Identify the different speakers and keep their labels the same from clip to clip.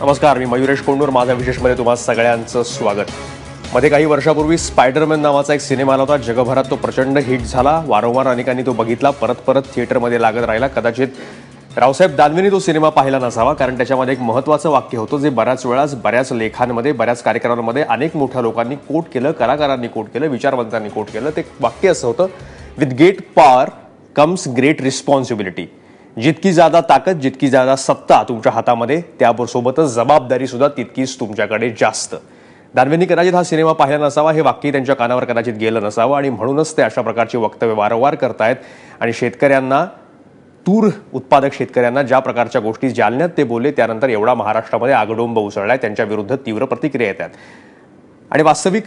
Speaker 1: नमस्कार, मी मयुरेश कोंडूर. माझा विशेषमध्ये तुम्हा सगळ्यांचं स्वागत. मध्ये काही वर्षापूर्वी स्पायडरमॅन नावाचा एक सिनेमा आला होता. जगभरात तो प्रचंड हिट झाला. वारंवार अनेकांनी तो बघितला, परत थिएटरमध्ये लागत राहिला. कदाचित रावसाहेब दानवेंनी तो सिनेमा पाहिला नसावा, कारण त्याच्यामध्ये एक महत्त्वाचं वाक्य होतं जे बऱ्याच वेळा बऱ्याच लेखांमध्ये, बऱ्याच कार्यक्रमांमध्ये अनेक मोठ्या लोकांनी कोट केलं, कलाकारांनी कोट केलं, विचारवंतांनी कोट केलं. ते वाक्य असं होतं, with great power comes great responsibility. जितकी ज्यादा ताकद, जितकी ज्यादा सत्ता तुमच्या हातामध्ये, त्यासोबतच जबाबदारी सुद्धा तितकीच तुमच्याकडे जास्त. दानवेंनी कदाचित हा सिनेमा पाहिला नसावा, हे वाक्य त्यांच्या कानावर कदाचित गेलं नसावं, आणि म्हणूनच ते अशा प्रकारची वक्तव्य वारंवार करतायत. आणि शेतकऱ्यांना, तूर उत्पादक शेतकऱ्यांना ज्या प्रकारच्या गोष्टी जालन्यात ते बोलले, त्यानंतर एवढा महाराष्ट्रामध्ये आगडोंब उसळलाय. त्यांच्या विरुद्ध तीव्र प्रतिक्रिया येतात. आणि वास्तविक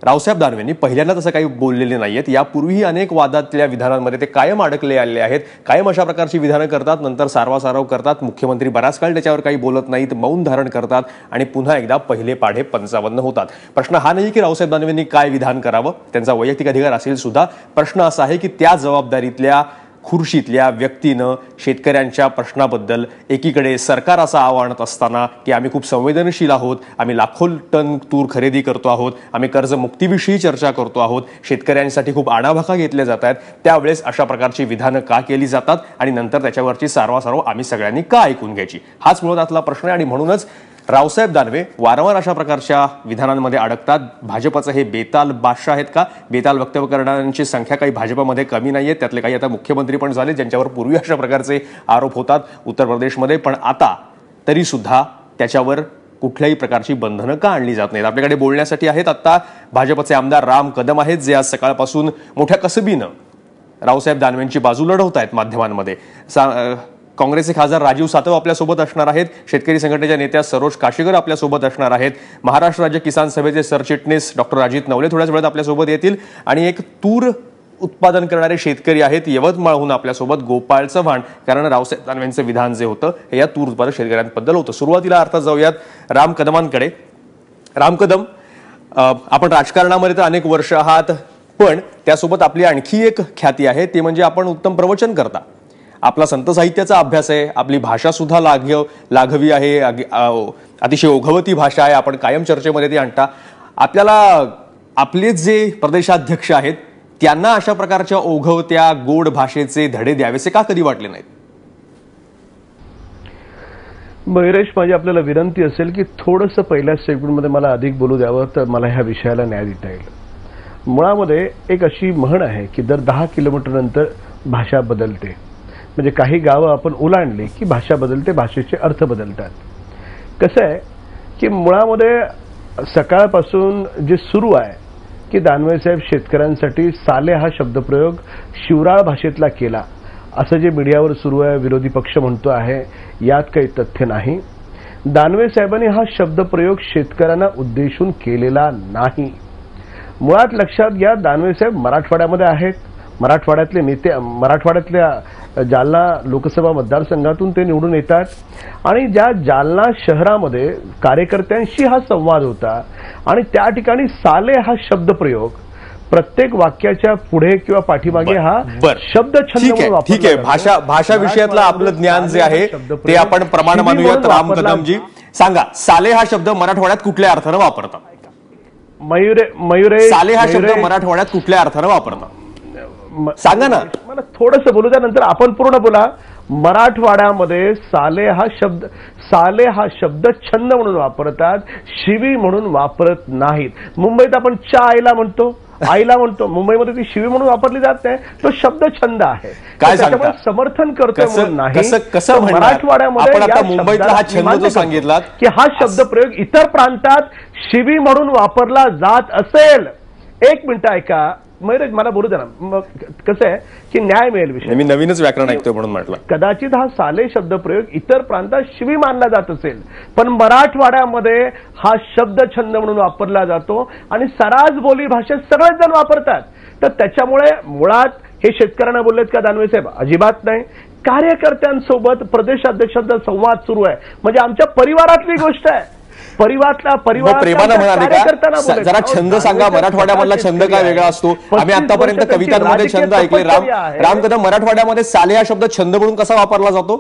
Speaker 1: रावसाहेब दानवेंनी पहिल्यांदा तसं काही बोललेले नाहीयेत. यापूर्वीही अनेक वादातल्या विधानांमध्ये ते कायम अडकले आले आहेत. कायम अशा प्रकारची विधानं करतात, नंतर सारवासारव करतात. मुख्यमंत्री बराच काळ त्याच्यावर काही बोलत नाहीत, मौन धारण करतात, आणि पुन्हा एकदा पहिले पाढे 55 होतात. प्रश्न हा नाही की रावसाहेब दानवेंनी काय विधान करावं, त्यांचा वैयक्तिक अधिकार असेल सुद्धा. प्रश्न असा आहे की त्या जबाबदारीतल्या खुर्शीतल्या व्यक्तीनं शेतकऱ्यांच्या प्रश्नाबद्दल एकीकडे सरकार असं आव्हानत असताना की आम्ही खूप संवेदनशील आहोत, आम्ही लाखो टन तूर खरेदी करतो आहोत, आम्ही कर्जमुक्तीविषयी चर्चा करतो आहोत, शेतकऱ्यांसाठी खूप आडाभाका घेतल्या जात आहेत, त्यावेळेस अशा प्रकारची विधानं का केली जातात आणि नंतर त्याच्यावरची सारवासारव आम्ही सगळ्यांनी का ऐकून घ्यायची, हाच मुळातला प्रश्न आहे. आणि म्हणूनच रावसाहेब दानवे वारंवार अशा प्रकारच्या विधानांमध्ये अडकतात. भाजपचं हे बेताल बादशाह आहेत का? बेताल वक्तव्य करणाऱ्यांची संख्या काही भाजपमध्ये कमी नाहीये. त्यातले काही आता मुख्यमंत्री पण झाले, ज्यांच्यावर पूर्वी अशा प्रकारचे आरोप होतात उत्तर प्रदेशमध्ये, पण आता तरी सुद्धा त्याच्यावर कुठल्याही प्रकारची बंधनं का आणली जात नाहीत. आपल्याकडे बोलण्यासाठी आहेत आता भाजपचे आमदार राम कदम आहेत, जे आज सकाळपासून मोठ्या कसबीनं रावसाहेब दानवेंची बाजू लढवत आहेत माध्यमांमध्ये. काँग्रेसचे खासदार राजीव सातव आपल्यासोबत असणार आहेत. शेतकरी संघटनेच्या नेत्या सरोज काशीकर आपल्यासोबत असणार आहेत. महाराष्ट्र राज्य किसान सभेचे सरचिटणीस डॉक्टर अजित नवले थोड्याच वेळात आपल्यासोबत येतील. आणि एक तूर उत्पादन करणारे शेतकरी आहेत यवतमाळहून आपल्यासोबत गोपाळ चव्हाण, कारण रावसाहेब दानवेंचं विधान जे होतं हे या तूर उत्पादक शेतकऱ्यांबद्दल होतं. सुरुवातीला अर्थात जाऊयात राम कदमांकडे. राम कदम, आपण राजकारणामध्ये तर अनेक वर्ष आहात, पण त्यासोबत आपली आणखी एक ख्याती आहे, ती म्हणजे आपण उत्तम प्रवचन करता. आपला संत साहित्याचा अभ्यास आहे, आपली भाषा सुद्धा लाघवी आहे, अतिशय ओघवती भाषा आहे, आपण कायम चर्चेमध्ये ती आणता. आपल्याला आपले जे प्रदेशाध्यक्ष आहेत त्यांना अशा प्रकारच्या ओघवत्या गोड भाषेचे धडे द्यावेसे का कधी वाटले नाहीत?
Speaker 2: मयुरेश, माझी आपल्याला विनंती असेल की थोडंसं पहिल्या सेगमेंटमध्ये मला अधिक बोलू द्यावं, तर मला ह्या विषयाला न्याय देता येईल. मुळामध्ये एक अशी म्हण आहे की दर 10 किलोमीटर नंतर भाषा बदलते. म्हणजे काही गावं आपण ओलांडली की भाषा बदलते, भाषेचे अर्थ बदलतात. कसं आहे की मुळामध्ये सकाळपासून जे सुरू आहे की दानवे साहेब शेतकऱ्यांसाठी साले हा शब्दप्रयोग शिवराळ भाषेतला केला, असं जे मीडियावर सुरू आहे, विरोधी पक्ष म्हणतो आहे, यात काही तथ्य नाही. दानवे साहेबांनी हा शब्दप्रयोग शेतकऱ्यांना उद्देशून केलेला नाही. मुळात लक्षात घ्या, दानवे साहेब मराठवाड्यामध्ये आहेत. मराठवाड्यातले नेते, मराठवाड्यातल्या जालना लोकसभा मतदारसंघातून ते निवडून येतात. आणि ज्या जालना शहरामध्ये कार्यकर्त्यांशी हा संवाद होता आणि त्या ठिकाणी साले हा शब्दप्रयोग प्रत्येक वाक्याच्या पुढे किंवा पाठीमागे हा शब्द छंद म्हणून वापरला.
Speaker 1: ठीक आहे, भाषा विषयातलं आपलं ज्ञान जे आहे ते आपण प्रमाण मानूयात. राम कदमजी सांगा, साले हा शब्द मराठवाड्यात कुठल्या अर्थानं वापरतात?
Speaker 2: मयुरे,
Speaker 1: साले हा शब्द मराठवाड्यात कुठल्या अर्थानं वापरतात सांगा ना.
Speaker 2: मला थोडंसं बोलू द्या, नंतर आपण पूर्ण बोला. मराठवाड्यामध्ये साले हा शब्द छंद म्हणून वापरतात, शिवी म्हणून वापरत नाहीत. मुंबईत आपण आईला म्हणतो, मुंबईमध्ये ती शिवी म्हणून वापरली जात नाही, तो शब्द छंद आहे.
Speaker 1: काय सांगता?
Speaker 2: समर्थन करतो म्हणून नाही.
Speaker 1: कसं मराठवाड्यामध्ये
Speaker 2: मुंबईतला हा छंद जो सांगितला की हा शब्दप्रयोग इतर प्रांतात शिवी म्हणून वापरला जात असेल. एक मिनिट ऐका मयुरेश, मला बोलू द्या ना. मग कसं आहे की न्याय मिळेल विषय.
Speaker 1: मी नवीनच व्याकरण ऐकतोय म्हणून म्हटलं.
Speaker 2: कदाचित हा साले शब्दप्रयोग इतर प्रांतात शिवी मानला जात असेल, पण मराठवाड्यामध्ये हा शब्द छंद म्हणून वापरला जातो आणि सरास बोली भाषेत सगळेच जण वापरतात. तर त्याच्यामुळे मुळात हे शेतकऱ्यांना बोललेत का दानवे साहेब? अजिबात नाही. कार्यकर्त्यांसोबत प्रदेशाध्यक्षांचा संवाद सुरू आहे, म्हणजे आमच्या परिवारातली गोष्ट आहे.
Speaker 1: प्रेमानं म्हणाले का? जरा छंद सांगा, मराठवाड्यामधला छंद काय वेगळा असतो? आम्ही आतापर्यंत कवितांमध्ये छंद ऐकले. राम कदम, मराठवाड्यामध्ये साले हा शब्द छंद म्हणून कसा वापरला जातो?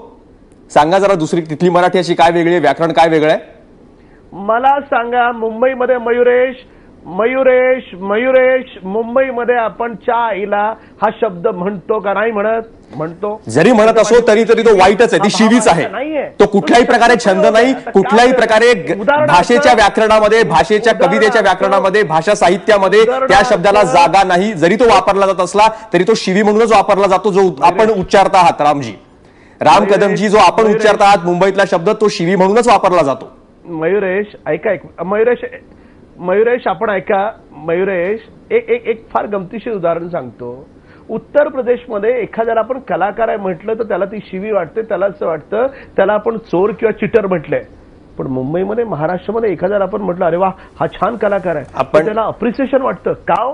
Speaker 1: सांगा जरा दुसरी तिथली मराठी अशी काय वेगळी आहे, व्याकरण काय वेगळं आहे?
Speaker 2: मला सांगा, मुंबईमध्ये मयुरेश मुंबईमध्ये आपण च्या आईला हा शब्द म्हणतो का नाही म्हणतो?
Speaker 1: जरी म्हणत असो तरी तो वाईटच आहे, ती शिवीच आहे. तो कुठल्याही प्रकारे छंद नाही, कुठल्याही प्रकारे भाषेच्या व्याकरणामध्ये, भाषेच्या कवितेच्या व्याकरणामध्ये, भाषा साहित्यामध्ये त्या शब्दाला जागा नाही. जरी तो वापरला जात असला तरी तो शिवी म्हणूनच वापरला जातो, जो आपण उच्चारता आहात राम कदमजी, जो आपण उच्चारता आहात मुंबईतला शब्द, तो शिवी म्हणूनच वापरला जातो.
Speaker 2: मयुरेश ऐका, मयुरेश आपण ऐका. मयुरेश एक फार गमतीशीर उदाहरण सांगतो. उत्तर प्रदेशमध्ये एखाद्याला आपण कलाकार आहे म्हटलं तर त्याला ती शिवी वाटते, त्याला असं वाटतं त्याला आपण चोर किंवा चिटर म्हटलंय. पण मुंबईमध्ये, महाराष्ट्रामध्ये एखाद्याला आपण म्हटलं अरे वा हा छान कलाकार आहे, आपण त्याला अप्रिसिएशन वाटतं. का?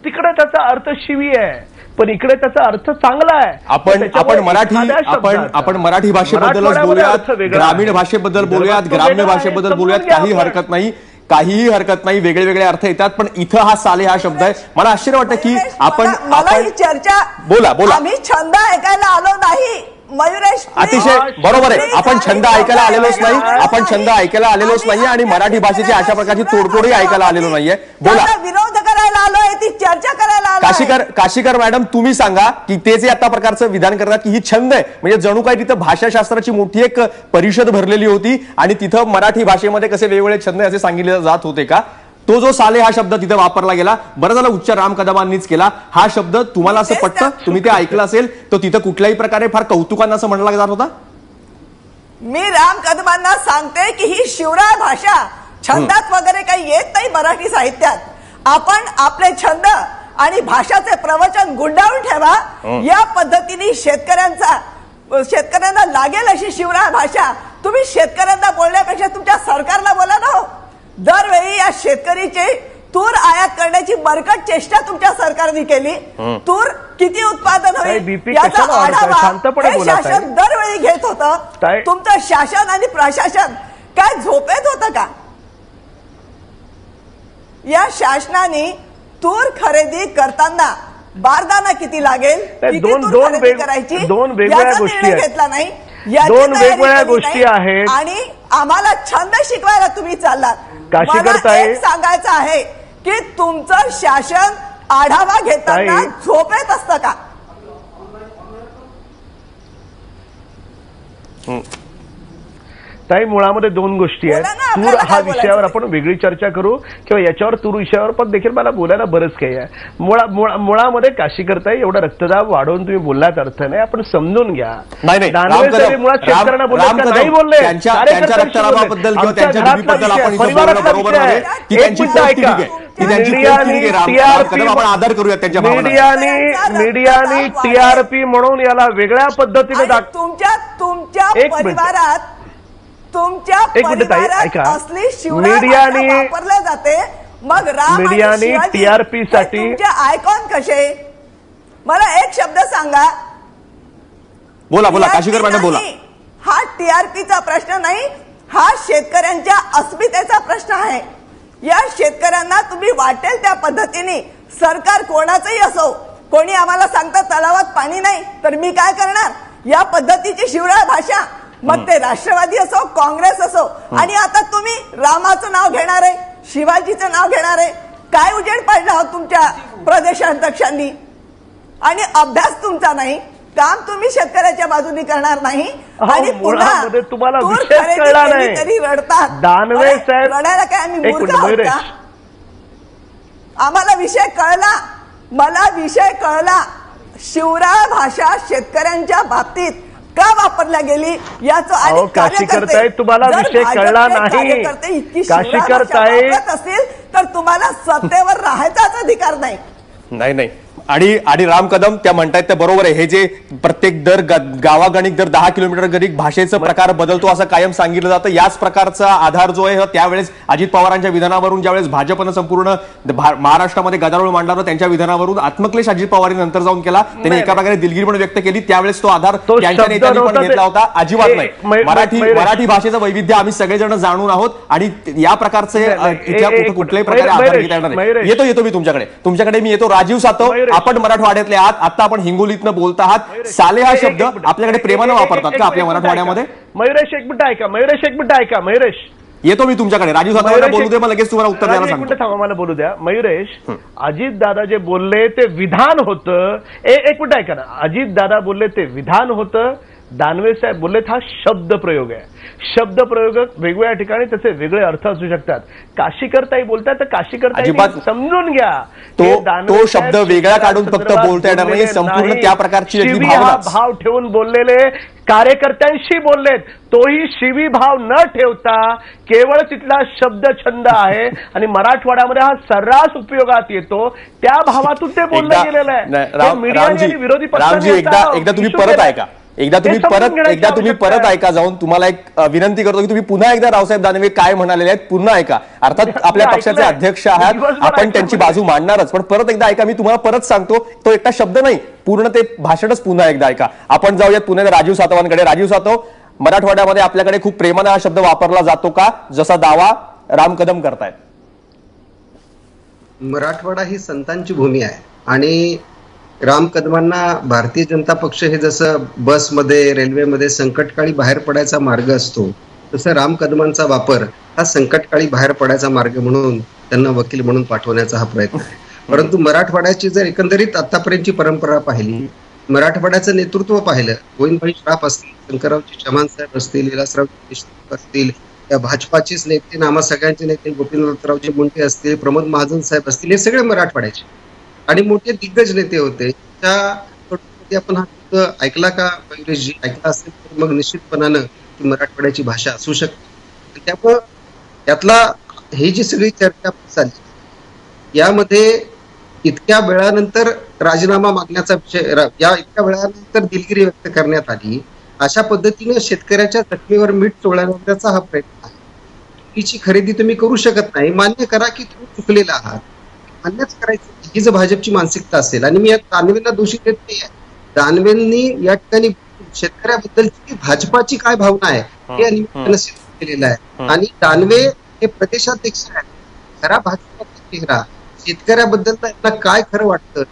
Speaker 2: तिकडे त्याचा अर्थ शिवी आहे, पण इकडे त्याचा अर्थ चांगला आहे.
Speaker 1: आपण मराठी भाषेबद्दलच बोलूयात, ग्रामीण भाषेबद्दल बोलूयात, ग्राम्य भाषेबद्दल बोलूयात, काहीही हरकत नाही. वेगळे वेगळे अर्थ येतात, पण इथं हा साले हा शब्द आहे. मला आश्चर्य वाटतं की आपण
Speaker 3: चर्चा
Speaker 1: बोला
Speaker 3: आम्ही छंद ऐकायला आलो नाही. मयुरेश,
Speaker 1: अतिशय बरोबर आहे. आपण छंद ऐकायला आलेलोच नाही, आणि मराठी भाषेची अशा प्रकारची तोडफोडही ऐकायला आलेलो नाहीये. बोला.
Speaker 3: विरोध करायला आलोय, ती चर्चा करायला आलोय.
Speaker 1: काशीकर मॅडम, तुम्ही सांगा की ते जे आता प्रकारचं विधान करतात की ही छंद आहे, म्हणजे जणू काय तिथं भाषाशास्त्राची मोठी एक परिषद भरलेली होती आणि तिथं मराठी भाषेमध्ये कसे वेगवेगळे छंद असे सांगितले जात होते का? तो जो साले हा शब्द तिथे वापरला गेला, बरं झालं उच्चार राम कदमांनीच केला. हा शब्द तुम्हाला असं पटतं? तुम्ही ते ऐकलं असेल तर तिथं कुठल्याही प्रकारे फार कौतुकानं असं म्हणला जात होता.
Speaker 3: मी राम कदमांना सांगते की ही शिवराय भाषा छंदात वगैरे काही येत नाही. मराठी साहित्यात आपण आपले छंद आणि भाषाचे प्रवचन गुंडाळून ठेवा. या पद्धतीने शेतकऱ्यांना लागेल अशी शिवराय भाषा तुम्ही शेतकऱ्यांना बोलण्यापेक्षा तुमच्या सरकारला बोला ना. दरवेळी या शेतकरीचे तूर आयात करण्याची बरकट चेष्टा तुमच्या सरकारने केली. तूर किती उत्पादन होईल याचा आढावा हे शासन दरवेळी घेत होतं. तुमचं शासन आणि प्रशासन काय झोपेत होतं का? या शासनाने तूर खरेदी करताना बारदाना किती लागेल,
Speaker 2: दोन वेगवेगळ्या गोष्टी
Speaker 3: घेतला नाही.
Speaker 2: दोन वेगवेगळ्या गोष्टी आहेत
Speaker 3: आणि आम्हाला छंद शिकवायला तुम्ही चाललात.
Speaker 2: काशीकर
Speaker 3: एक सांगायचं आहे की तुमचं शासन आढावा घेताना झोपेत असतं का?
Speaker 2: ताई, मुळामध्ये दोन गोष्टी आहेत. तूर हा विषयावर आपण वेगळी चर्चा करू किंवा याच्यावर तूर विषयावर पण देखील मला बोलायला बरंच काही आहे. मुळामध्ये काशीकरताई एवढा रक्तदाब वाढवून तुम्ही बोलण्यात अर्थ नाही. आपण समजून घ्या. मुळात शेतकऱ्यांना बोलले नाही बोलले,
Speaker 1: त्यांच्या रक्तदाबाबद्दल किंवा त्यांच्या बीपीबद्दल आपण बरोबर आहे की त्यांची आपण आदर करूया त्यांच्या
Speaker 2: मीडियाने टीआरपी म्हणून याला वेगळ्या पद्धतीने
Speaker 3: तुमच्या परिवारात असली
Speaker 2: मीडियाने
Speaker 3: वापरले जाते. मग
Speaker 2: मीडियाने टीआरपी साठी
Speaker 3: तुमचे आयकॉन कसे? मला एक शब्द सांगा.
Speaker 1: बोला काशीकर मॅडम बोला.
Speaker 3: हा टीआरपीचा प्रश्न नाही, हा शेतकऱ्यांच्या अस्मितेचा प्रश्न आहे. या शेतकऱ्यांना तुम्ही वाटेल त्या पद्धतीने, सरकार कोणाचंही असो, कोणी आम्हाला सांगतं तलावात पाणी नाही तर मी काय करणार, या पद्धतीची शिवराय भाषा, मग ते राष्ट्रवादी असो, काँग्रेस असो. आणि आता तुम्ही रामाचं नाव घेणार आहे, शिवाजीचं नाव घेणार आहे. काय उजेड पडला आहोत तुमच्या प्रदेशाध्यक्षांनी? आणि अभ्यास तुमचा नाही, काम तुम्ही शेतकऱ्याच्या बाजूने करणार नाही. आणि
Speaker 2: पुन्हा तुम्हाला विषय कळला नाही
Speaker 3: तरी रडतात.
Speaker 2: दानवे साहेब,
Speaker 3: रडायला काय आम्ही मूर्ख आहोत का? आम्हाला विषय कळला, मला विषय कळला. शिवराय भाषा शेतकऱ्यांच्या बाबतीत का वापरल्या गेली याचं
Speaker 2: काशीकरताई तुम्हाला विषय कळला नाही. काशीकरताई
Speaker 3: असेल तर तुम्हाला सत्तेवर राहायचाच अधिकार नाही.
Speaker 1: नाही आणि राम कदम त्या म्हणतायत ते बरोबर आहे. हे जे प्रत्येक गावागणिक 10 किलोमीटर गणिक भाषेचा प्रकार बदलतो असं कायम सांगितलं जातं. याच प्रकारचा आधार जो आहे त्यावेळेस अजित पवारांच्या विधानावरून, ज्यावेळेस भाजपनं संपूर्ण महाराष्ट्रामध्ये गदारोळ मांडला होता, त्यांच्या विधानावरून आत्मक्लेश अजित पवारांनी नंतर जाऊन केला. त्यांनी एका प्रकारे दिलगिरी पण व्यक्त केली. त्यावेळेस तो आधार त्यांच्या नेत्यांनी पण घेतला होता. अजिबात नाही. मराठी भाषेचं वैविध्य आम्ही सगळेजण जाणून आहोत आणि या प्रकारचे कुठल्याही प्रकारे आधार घेता येणार नाही. येतो मी तुमच्याकडे मी येतो. राजीव सातव आपण मराठवाड्यातले आहात, आता आपण हिंगोलीतनं बोलता आहात, साले हा शब्द आपल्याकडे प्रेमानं वापरतात का आपल्या मराठवाड्यामध्ये?
Speaker 2: मयुरेश एक मिनिट ऐका, मयुरेश एक मिनिट ऐका. मयुरेश
Speaker 1: येतो मी तुमच्याकडे, राजू सातवांना बोलू दे, मग लगेच तुम्हाला उत्तर द्यायला सांगतो.
Speaker 2: एक मिनिट थांबा, मला बोलू द्या. मयुरेश, अजित दादा जे बोलले ते विधान होतं. एक मिनिट ऐका ना, अजित दादा बोलले ते विधान होतं, दानवे साहेब बोलले हा शब्द प्रयोग आहे. शब्द प्रयोग वेगवेगळ्या ठिकाणी त्याचे वेगळे अर्थ असू शकतात. काशीकरताई बोलतात तर काशीकरताई समजून घ्या,
Speaker 1: तो शब्द वेगळा काढून फक्त बोलता येणार नाही, संपूर्ण त्या प्रकारची
Speaker 2: भाव ठेवून बोललेले कार्यकर्त्यांशी बोललेत. तोही शिवी भाव न ठेवता केवळ तिथला शब्द छंद आहे आणि मराठवाड्यामध्ये हा सर्रास उपयोगात येतो. त्या भावातून ते बोललं गेलेलं आहे. मीडियाने विरोधी पक्षांनी
Speaker 1: एकदा तुम्ही परत ऐका, एकदा तुम्ही परत ऐका जाऊन. तुम्हाला एक विनंती करतो की तुम्ही पुन्हा एकदा रावसाहेब दानवे काय म्हणालेले आहेत पुन्हा ऐका. अर्थात आपल्या पक्षाचे अध्यक्ष आहात, आपण त्यांची बाजू मांडणारच, पण परत एकदा ऐका. मी तुम्हाला परत सांगतो, तो एकटा शब्द नाही, पूर्ण ते भाषणच पुन्हा एकदा ऐका. आपण जाऊयात पुन्हा राजीव सातवांकडे. राजीव सातव, मराठवाड्यामध्ये आपल्याकडे खूप प्रेमाने हा शब्द वापरला जातो का, जसा दावा राम कदम करतायत?
Speaker 4: मराठवाडा ही संतांची भूमी आहे आणि राम कदमांना भारतीय जनता पक्ष हे जसं बसमध्ये रेल्वेमध्ये संकटकाळी बाहेर पडायचा मार्ग असतो, तसं राम कदमांचा वापर हा संकटकाळी बाहेर पडायचा मार्ग म्हणून त्यांना वकील म्हणून पाठवण्याचा हा प्रयत्न आहे. परंतु मराठवाड्याची जर एकंदरीत आतापर्यंतची परंपरा पाहिली, मराठवाड्याचं नेतृत्व पाहिलं, गोविंदभाई श्राफ असतील, शंकररावजी चव्हाण साहेब असतील, विलासराव देशमुख असतील, या भाजपाचेच नेते, आम्हा सगळ्यांचे नेते गोपीनाथरावजी मुंडे असतील, प्रमोद महाजन साहेब असतील, हे सगळे मराठवाड्याचे आणि मोठे दिग्गज नेते होते. त्याकडून आपण हा शब्द ऐकला का मयुरेशजी? ऐकला असेल तर मग निश्चितपणानं ती मराठवाड्याची भाषा असू शकते. त्यामुळं यातला ही जी सगळी चर्चा चालली, यामध्ये इतक्या वेळानंतर राजीनामा मागण्याचा विषय, या इतक्या वेळानंतर दिलगिरी व्यक्त करण्यात आली, अशा पद्धतीने शेतकऱ्याच्या जखमीवर मीठ चोळण्याचा हा प्रयत्न आहे. चुकीची खरेदी तुम्ही करू शकत नाही, मान्य करा की तुम्ही चुकलेला आहात, मान्यच करायचं. ही जर भाजपची मानसिकता असेल, आणि मी या दानवेंना दोषी देत नाही, दानवेंनी या ठिकाणी शेतकऱ्याबद्दलची भाजपाची काय भावना आहे हे निमित्तानं सिद्ध केलेलं आहे. आणि दानवे हे प्रदेशाध्यक्ष आहेत, खरा भाजपाचा चेहरा, शेतकऱ्याबद्दल त्यांना काय खरं वाटतं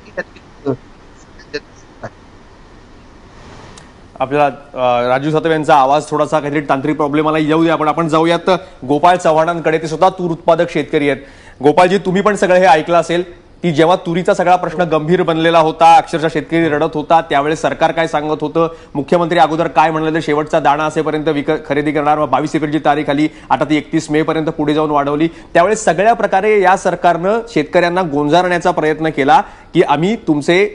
Speaker 1: आपल्याला राजू सातव यांचा आवाज थोडासा काहीतरी तांत्रिक प्रॉब्लेम आला, येऊ द्या. आपण जाऊयात गोपाळ चव्हाणांकडे. ते सुद्धा तूर उत्पादक शेतकरी आहेत. गोपाळजी, तुम्ही पण सगळं हे ऐकलं असेल की जेव्हा तुरीचा सगळा प्रश्न गंभीर बनलेला होता, अक्षरशः शेतकरी रडत होता, त्यावेळेस सरकार काय सांगत होतं, मुख्यमंत्री अगोदर काय म्हणलं, तर शेवटचा दाणा असेपर्यंत खरेदी करणार, 22 एप्रिलची तारीख आली, आता ती 31 मे पर्यंत पुढे जाऊन वाढवली. त्यावेळेस सगळ्या प्रकारे या सरकारनं शेतकऱ्यांना गोंजारण्याचा प्रयत्न केला की आम्ही तुमचे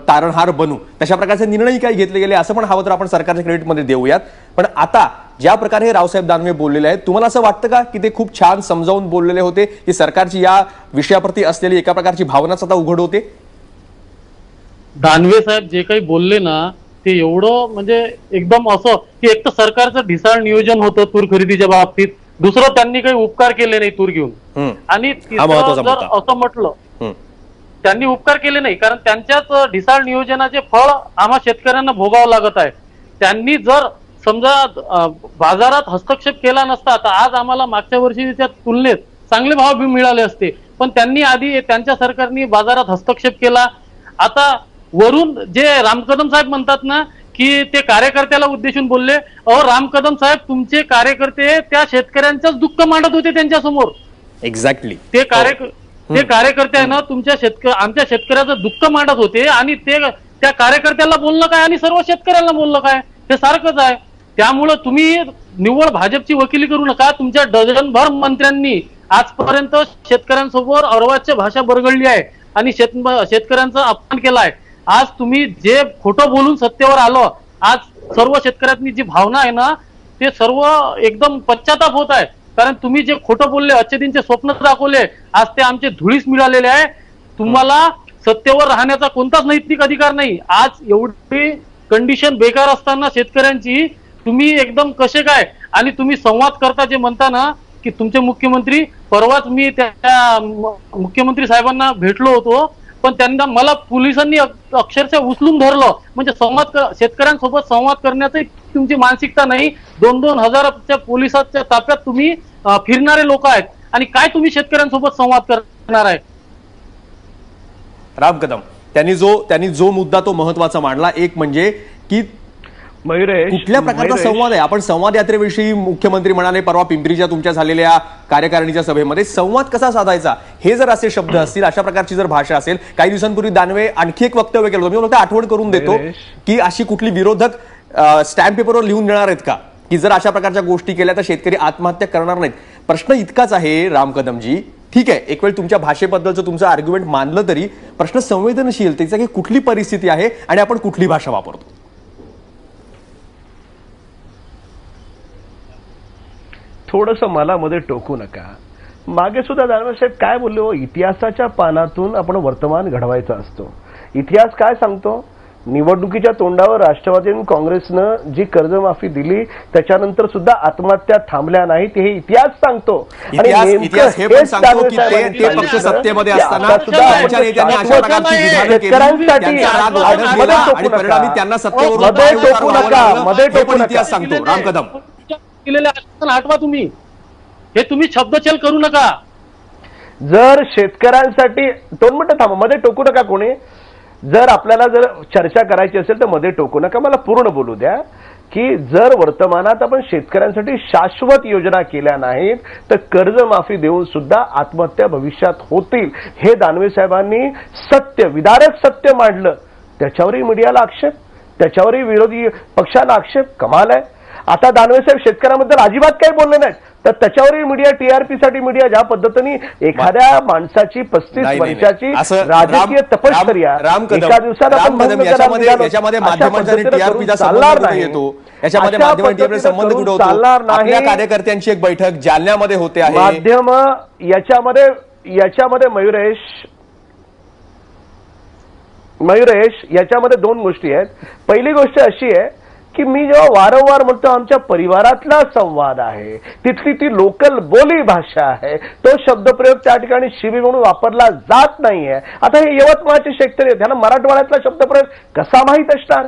Speaker 1: तारणहार बनू. तशा प्रकारचे निर्णय काही घेतले गेले असं पण हवं तर आपण सरकारच्या क्रेडिटमध्ये देऊयात. पण आता ज्या प्रकारे हे रावसाहेब दानवे बोललेले आहेत, तुम्हाला असं वाटतं का की ते खूप छान समजावून बोललेले होते, की सरकारची या विषयाप्रती असलेली एका प्रकारची भावनाच आता उघड होते?
Speaker 5: दानवे साहेब जे काही बोलले ना, ते एवढं म्हणजे एकदम असं की एक तर सरकारचं ढिसाळ नियोजन होतं तूर खरेदीच्या बाबतीत, दुसरं त्यांनी काही उपकार केले नाही तूर घेऊन, आणि तिसरं जर असं म्हटलं त्यांनी उपकार केले नाही, कारण त्यांच्याच ढिसाळ नियोजनाचे फळ आम्हा शेतकऱ्यांना भोगावं लागत आहे. त्यांनी जर समजा बाजारात हस्तक्षेप केला नसता तर आज आम्हाला मागच्या वर्षीच्या तुलनेत चांगले भाव बी मिळाले असते. पण त्यांनी आधी त्यांच्या सरकारने बाजारात हस्तक्षेप केला. आता वरून जे राम कदम साहेब म्हणतात ना की ते कार्यकर्त्याला उद्देशून बोलले, अहो राम कदम साहेब, तुमचे कार्यकर्ते त्या शेतकऱ्यांचंच दुःख मांडत होते त्यांच्या समोर.
Speaker 1: एक्झॅक्टली
Speaker 5: ते कार्यकर्ते आहे ना तुमच्या आमच्या शेतकऱ्याचं दुःख मांडत होते, आणि ते त्या कार्यकर्त्याला बोलणं काय आणि सर्व शेतकऱ्यांना बोलणं काय हे सारखंच आहे. त्यामुळं तुम्ही निव्वळ भाजपची वकिली करू नका. तुमच्या डझनभर मंत्र्यांनी आजपर्यंत शेतकऱ्यांसमोर अर्वाच्य भाषा बरगळली आहे आणि शेतकऱ्यांचा अपमान केला आहे. आज तुम्ही जे खोटं बोलून सत्तेवर आलं, आज सर्व शेतकऱ्यांनी जी भावना आहे ना, ते सर्व एकदम पश्चाताप होत आहे. कारण तुम्ही जे खोटं बोलले, अच्छेदींचे स्वप्न दाखवले, आज ते आमचे धुळीस मिळालेले आहे. तुम्हाला सत्तेवर राहण्याचा कोणताच नैतिक अधिकार नाही. आज एवढी कंडिशन बेकार असताना शेतकऱ्यांची तुम्ही एकदम कसे काय, आणि तुम्ही संवाद करता जे म्हणता ना की तुमचे मुख्यमंत्री, परवाच मी त्या मुख्यमंत्री साहेबांना भेटलो होतो, पण त्यांना मला पोलिसांनी अक्षरशः उचलून धरलं. म्हणजे शेतकऱ्यांसोबत संवाद करण्याची तुमची मानसिकता नाही. 2-2 हजाराच्या पोलिसांच्या ताफ्यात तुम्ही फिरणारे लोक आहेत, आणि काय तुम्ही शेतकऱ्यांसोबत संवाद करणार आहे?
Speaker 1: राम कदम, त्यांनी जो मुद्दा तो महत्वाचा मांडला, एक म्हणजे की
Speaker 2: मयुरेश,
Speaker 1: कुठल्या प्रकारचा संवाद आहे. आपण संवाद यात्रेविषयी मुख्यमंत्री म्हणाले परवा पिंपरीच्या तुमच्या झालेल्या कार्यकारिणीच्या सभेमध्ये, संवाद कसा साधायचा हे जर असे शब्द असतील, अशा प्रकारची जर भाषा असेल. काही दिवसांपूर्वी दानवे आणखी एक वक्तव्य केलं होतं, मी फक्त आठवण करून देतो की अशी कुठली विरोधक स्टॅम्प पेपरवर लिहून देणार आहेत का की जर अशा प्रकारच्या गोष्टी केल्या तर शेतकरी आत्महत्या करणार नाहीत. प्रश्न इतकाच आहे राम कदमजी, ठीक आहे एक वेळ तुमच्या भाषेबद्दलचं तुमचं आर्ग्युमेंट मानलं तरी प्रश्न संवेदनशीलतेचा की कुठली परिस्थिती आहे आणि आपण कुठली भाषा वापरतो.
Speaker 2: थोडंसं मला मध्ये टोकू नका. मागे सुद्धा दानवे साहेब काय बोलले हो, इतिहासाच्या पानातून आपण वर्तमान घडवायचा असतो. इतिहास काय सांगतो, निवडणुकीच्या तोंडावर राष्ट्रवादी आणि काँग्रेसनं जी कर्जमाफी दिली त्याच्यानंतर सुद्धा आत्महत्या थांबल्या नाहीत हे इतिहास सांगतो.
Speaker 1: इतिहास हे पण सांगतो की ते पक्ष सत्तेमध्ये असताना त्यांच्या नेत्यांनी अशा प्रकारची विधानं केली, त्यांचा राग वाढत गेला आणि परिणामी त्यांना सत्तेवरून इतिहास सांगतो. राम कदम
Speaker 5: केलेले आठवा तुम्ही, हे तुम्ही शब्दछल करू नका.
Speaker 2: जर शेतकऱ्यांसाठी 2 मिनिटं थांबा, मध्ये टोकू नका कोणी. जर आपल्याला जर चर्चा करायची असेल तर मध्ये टोकू नका, मला पूर्ण बोलू द्या. की जर वर्तमानात आपण शेतकऱ्यांसाठी शाश्वत योजना केल्या नाहीत तर कर्जमाफी देऊन सुद्धा आत्महत्या भविष्यात होतील हे दानवे साहेबांनी सत्य, विदारक सत्य मांडलं. त्याच्यावरही मीडियाला आक्षेप, त्याच्यावरही विरोधी पक्षाला आक्षेप. कमाल आहे. आता दानवे साहेब शेतकऱ्यांबद्दल अजिबात काही बोलले नाहीत तर त्याच्यावरही मीडिया, टीआरपी साठी मीडिया ज्या पद्धतीने एखाद्या माणसाची 35 वर्षाची राजकीय तपश्चर्या एका दिवसात
Speaker 1: याच्यामध्ये माध्यमांचा टीआरपीचा संबंध येतो, याच्यामध्ये माध्यमांचा संबंध कुठे होतो. आपल्या कार्यकर्त्यांची एक बैठक जालन्यामध्ये होते आहे.
Speaker 2: माध्यम याच्यामध्ये मयुरेश याच्यामध्ये 2 गोष्टी आहेत. पहिली गोष्ट अशी आहे की मी जेव्हा वारंवार म्हणतो आमच्या परिवारातला संवाद आहे, तिथली ती लोकल बोली भाषा आहे, तो शब्दप्रयोग त्या ठिकाणी शिवी म्हणून वापरला जात नाहीये. आता हे यवतमाळचे शेतकरी त्यांना मराठवाड्यातला शब्दप्रयोग कसा माहीत असणार,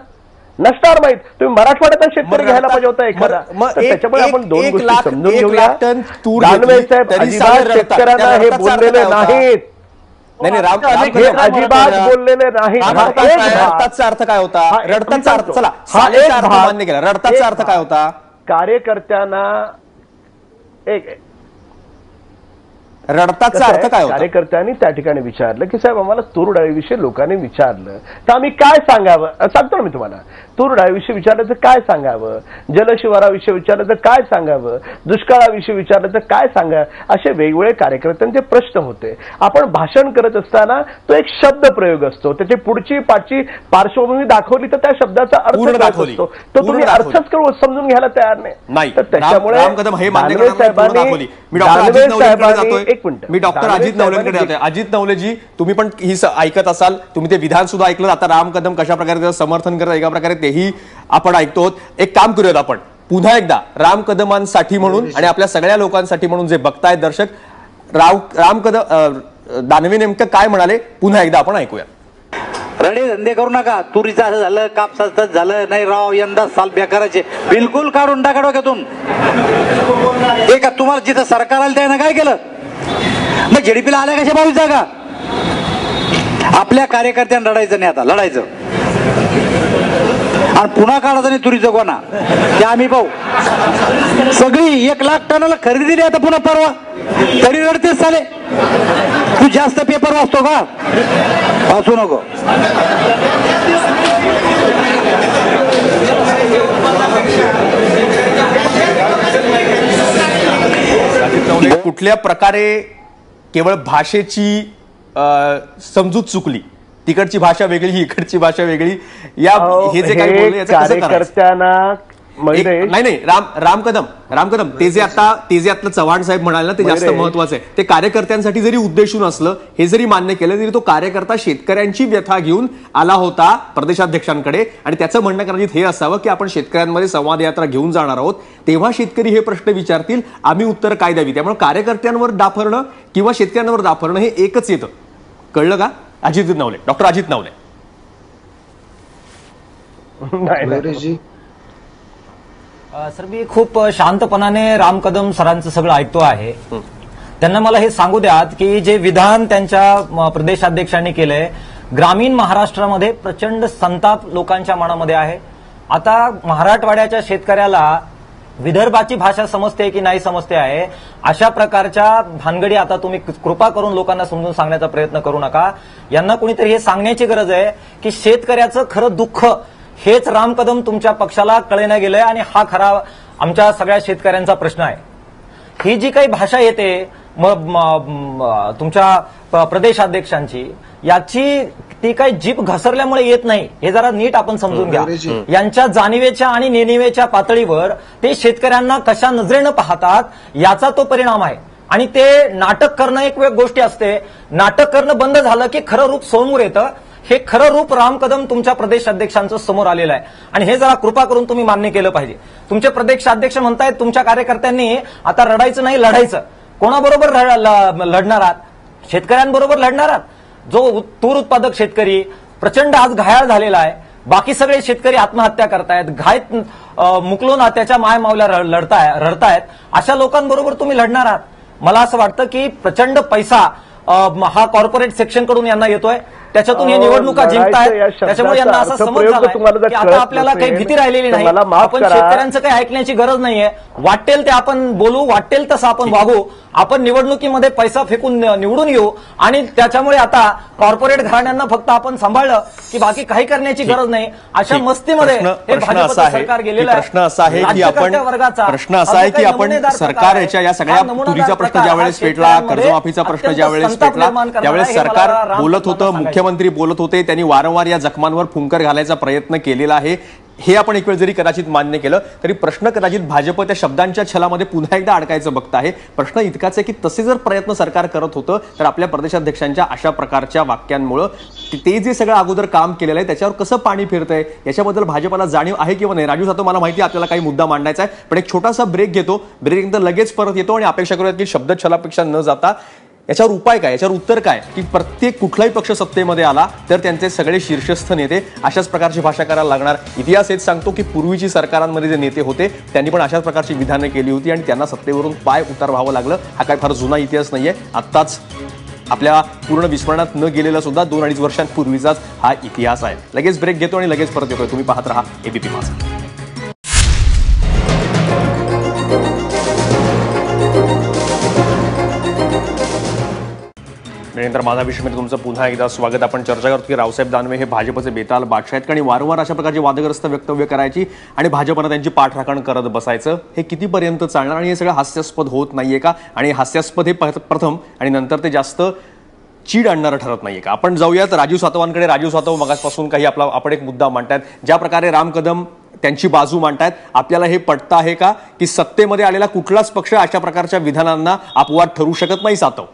Speaker 2: नसणार माहीत. तुम्ही मराठवाड्यातला शेतकरी घ्यायला पाहिजे होता एखादा. त्याच्यामुळे आपण 2 गोष्टी समजून घेऊया. दानवे साहेब अजिबात शेतकऱ्यांना हे बोललेले नाहीत.
Speaker 1: नाही
Speaker 2: अजिबात बोललेले नाही.
Speaker 1: रडताचा अर्थ काय होता, रडताचा अर्थ चला अर्थ मान्य केला, रडताचा अर्थ काय होता.
Speaker 2: कार्यकर्त्यांना
Speaker 1: रडताचा अर्थ काय होता.
Speaker 2: कार्यकर्त्यांनी त्या ठिकाणी विचारलं की साहेब आम्हाला तूर डाळीविषयी लोकांनी विचारलं तर आम्ही काय सांगावं. सांगतो ना मी तुम्हाला, तूर डाळीविषयी विचारलं तर काय सांगावं, जलशिवाराविषयी विचारलं तर काय सांगावं, दुष्काळाविषयी विचारलं तर काय सांगावं, असे वेगवेगळे कार्यकर्त्यांचे प्रश्न होते. आपण भाषण करत असताना तो एक शब्द प्रयोग असतो, त्याची पुढची पाठची पार्श्वभूमी दाखवली तर त्या शब्दाचा अर्थ दाखवली असतो, तो तुम्ही अर्थच समजून घ्यायला तयार नाही. तर त्याच्यामुळे
Speaker 1: मी डॉक्टर अजित नवलेंकडे जातोय. अजित नवलेजी, तुम्ही पण ही ऐकत असाल, तुम्ही ते विधान सुद्धा ऐकलं. आता राम कदम कशा प्रकारे त्याचं समर्थन करतात एका प्रकारे तेही आपण ऐकतो. एक काम करूयात आपण पुन्हा एकदा राम कदमांसाठी म्हणून आणि आपल्या सगळ्या लोकांसाठी म्हणून जे बघतायत दर्शक, राम कदम दानवे नेमकं काय म्हणाले पुन्हा एकदा आपण ऐकूया.
Speaker 6: रडे धंदे करू नका. तुरीचं असं झालं, कापसाचं झालं, नाही राव यंदा साल बेकाराचे, बिलकुल काढून टाका डोक्यातून. ते का तुम्हाला जिथं सरकार आलं त्यानं काय केलं, मग जेडीपीला आल्या कशा 22 जागा. आपल्या कार्यकर्त्यांना लढायचं नाही, आता लढायचं आणि पुन्हा काढायचं नाही तुरीचं कोणा, ते आम्ही पाहू. सगळी 1 लाख टनाला खरेदी दिली आता पुन्हा परवा, तरी रडतेच चाले. तू जास्त पेपर वाचतो का, वाचू नको.
Speaker 1: कुठल्या प्रकारे केवळ भाषेची समजूत चुकली, तिकडची भाषा वेगळी इकडची भाषा वेगळी, या हे जे काही बोलले
Speaker 2: कार्यकर्त्यांना
Speaker 1: नाही राम कदम ते जे आता चव्हाण साहेब म्हणाले ना ते जास्त महत्वाचं आहे. ते कार्यकर्त्यांसाठी जरी उद्देशून असलं, हे जरी मान्य केलं तरी तो कार्यकर्ता शेतकऱ्यांची व्यथा घेऊन आला होता प्रदेशाध्यक्षांकडे आणि त्याचं म्हणणं कदाचित हे असावं की आपण शेतकऱ्यांमध्ये संवाद यात्रा घेऊन जाणार आहोत, तेव्हा शेतकरी हे प्रश्न विचारतील, आम्ही उत्तर काय द्यावी. त्यामुळे कार्यकर्त्यांवर डाफरणं किंवा शेतकऱ्यांवर डाफरणं हे एकच येतं. कळलं का. अजित नवले, डॉक्टर अजित नवले.
Speaker 7: सर मी खूप शांतपणाने राम कदम सरांचं सगळं ऐकतो आहे. त्यांना मला हे सांगू द्यात की जे विधान त्यांच्या प्रदेशाध्यक्षांनी केलंय ग्रामीण महाराष्ट्रामध्ये प्रचंड संताप लोकांच्या मनामध्ये आहे. आता मराठवाड्याच्या शेतकऱ्याला विदर्भाची भाषा समजते की नाही समजते आहे, अशा प्रकारच्या भानगडी आता तुम्ही कृपा करून लोकांना समजून सांगण्याचा प्रयत्न करू नका. यांना कोणीतरी हे सांगण्याची गरज आहे की शेतकऱ्याचं खरं दुःख हेच राम कदम तुमच्या पक्षाला कळेना गेलंय आणि हा खरा आमच्या सगळ्या शेतकऱ्यांचा प्रश्न आहे. ही जी काही भाषा येते तुमच्या प्रदेशाध्यक्षांची, याची ती काही जीभ घसरल्यामुळे येत नाही, हे जरा नीट आपण समजून घ्या. यांच्या जाणीवेच्या आणि नेणिवेच्या पातळीवर ते शेतकऱ्यांना कशा नजरेनं पाहतात याचा तो परिणाम आहे. आणि ते नाटक करणं एक गोष्टी असते, नाटक करणं बंद झालं की खरं रूप समोर येतं. हे खरं रूप राम कदम तुमच्या प्रदेशाध्यक्षांचं समोर आलेलं आहे आणि हे जरा कृपा करून तुम्ही मान्य केलं पाहिजे. तुमचे प्रदेशाध्यक्ष म्हणतायत तुमच्या कार्यकर्त्यांनी आता रडायचं नाही, लढायचं. कोणाबरोबर लढणार आहात? शेतकऱ्यांबरोबर लढणार आहात? जो तूर उत्पादक शेतकरी प्रचंड आज घायाळ झालेला आहे, बाकी सगळे शेतकरी आत्महत्या करतायत, घायत मुकलून त्याच्या मायमावल्या रडतायत, अशा लोकांबरोबर तुम्ही लढणार आहात. मला असं वाटतं की प्रचंड पैसा हा कॉर्पोरेट सेक्शन कडून यांना येतोय, त्याच्यातून हे निवडणुका जिंकतायत. त्याच्यामुळे यांना असा समज झालाय की आता आपल्याला काही भीती राहिलेली नाही, आपण शेतकऱ्यांचं काही ऐकण्याची गरज नाहीये. वाटेल ते आपण बोलू, वाटेल तसं आपण वागू, आपण निवडणुकीमध्ये पैसा फेकून निवडून येऊ आणि त्याच्यामुळे आता कॉर्पोरेट घराण्यांना फक्त आपण सांभाळलं की बाकी काही करण्याची गरज नाही, अशा मस्तीमध्ये हे भाजपचं सरकार गेलेलं आहे.
Speaker 1: प्रश्न असा आहे की आपण सरकारच्या या सगळ्या तुरीचा प्रश्न ज्यावेळेस पेटला, कर्जमाफीचा प्रश्न ज्यावेळेस पेटला, त्यावेळेस सरकार बोलत होतं, मुख्यमंत्री बोलत होते, त्यांनी वारंवार या जखमांवर फुंकर घालायचा प्रयत्न केलेला आहे. हे आपण एक वेळ जरी कदाचित मान्य केलं तरी प्रश्न कदाचित भाजप त्या शब्दांच्या छलामध्ये पुन्हा एकदा अडकायचं बघत आहे. प्रश्न इतकाच आहे की तसे जर प्रयत्न सरकार करत होतं तर आपल्या प्रदेशाध्यक्षांच्या अशा प्रकारच्या वाक्यांमुळे ते जे सगळं अगोदर काम केलेलं आहे त्याच्यावर कसं पाणी फिरतंय याच्याबद्दल भाजपला जाणीव आहे किंवा नाही. राजू सातव, मला माहिती आहे आपल्याला काही मुद्दा मांडायचा आहे, पण एक छोटासा ब्रेक घेतो, ब्रेक नंतर लगेच परत येतो आणि अपेक्षा करूयात की शब्दछलापेक्षा न जाता याच्यावर उपाय काय, याच्यावर उत्तर काय, की प्रत्येक कुठलाही पक्ष सत्तेमध्ये आला तर त्यांचे सगळे शीर्षस्थ नेते अशाच प्रकारची भाषा करायला लागणार. इतिहास हेच सांगतो की पूर्वीची सरकारांमध्ये जे नेते होते त्यांनी पण अशाच प्रकारची विधानं केली होती आणि त्यांना सत्तेवरून पाय उतार व्हावं लागलं. हा काय फार जुना इतिहास नाहीये, आत्ताच आपल्या पूर्ण विस्मरणात न गेलेला सुद्धा 2-2.5 वर्षांपूर्वीचाच हा इतिहास आहे. लगेच ब्रेक घेतो आणि लगेच परत येतोय. तुम्ही पाहत राहा एबीपी माझा. नंतर माझा विषयामध्ये तुमचं पुन्हा एकदा स्वागत. आपण चर्चा करतो की रावसाहेब दानवे हे भाजपचे बेताल बादशाह आहेत आणि वारंवार अशा प्रकारची वादग्रस्त वक्तव्य करायची आणि भाजपनं त्यांची पाठराखण करत बसायचं. हे कितीपर्यंत चालणार आणि हे सगळं हास्यास्पद होत नाहीये का? आणि हास्यास्पद हे प्रथम आणि नंतर ते जास्त चीड आणणारं ठरत नाहीये का? आपण जाऊयात राजू सातवांकडे. राजू सातव, मगासपासून काही आपण एक मुद्दा मांडतायत, ज्या प्रकारे राम कदम त्यांची बाजू मांडतायत, आपल्याला हे पटतं आहे का की सत्तेमध्ये आलेला कुठलाच पक्ष अशा प्रकारच्या विधानांना अपवाद ठरू शकत नाही? सातव,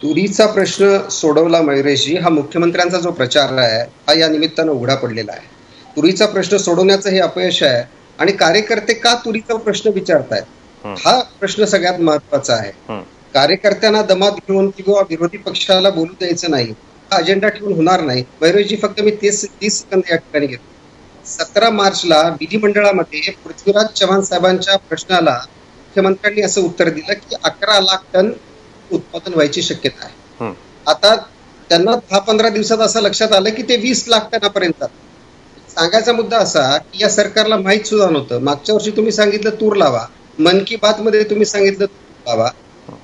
Speaker 4: तुरीचा प्रश्न सोडवला मयुरेशजी, हा मुख्यमंत्र्यांचा जो प्रचार आहे हा या निमित्तानं उघडा पडलेला आहे. तुरीचा प्रश्न सोडवण्याचं हे अपयश आहे आणि कार्यकर्ते का तुरीचा प्रश्न विचारतायत हा प्रश्न सगळ्यात महत्वाचा आहे. कार्यकर्त्यांना दमात घेऊन किंवा विरोधी पक्षाला बोलू द्यायचं नाही हा अजेंडा ठेवून होणार नाही. मयुरेशजी, फक्त मी 30 सेकंद या ठिकाणी घेतो. 17 मार्चला विधिमंडळामध्ये पृथ्वीराज चव्हाण साहेबांच्या प्रश्नाला मुख्यमंत्र्यांनी असं उत्तर दिलं की 11 लाख टन उत्पादन व्हायची शक्यता आहे. आता त्यांना 10-15 दिवसात असं लक्षात आलं की ते 20 लाख टनापर्यंत. सांगायचा मुद्दा असा की या सरकारला माहित सुद्धा नव्हतं. मागच्या वर्षी तुम्ही सांगितलं तूर लावा, मन की बात मध्ये तुम्ही सांगितलं तूर लावा,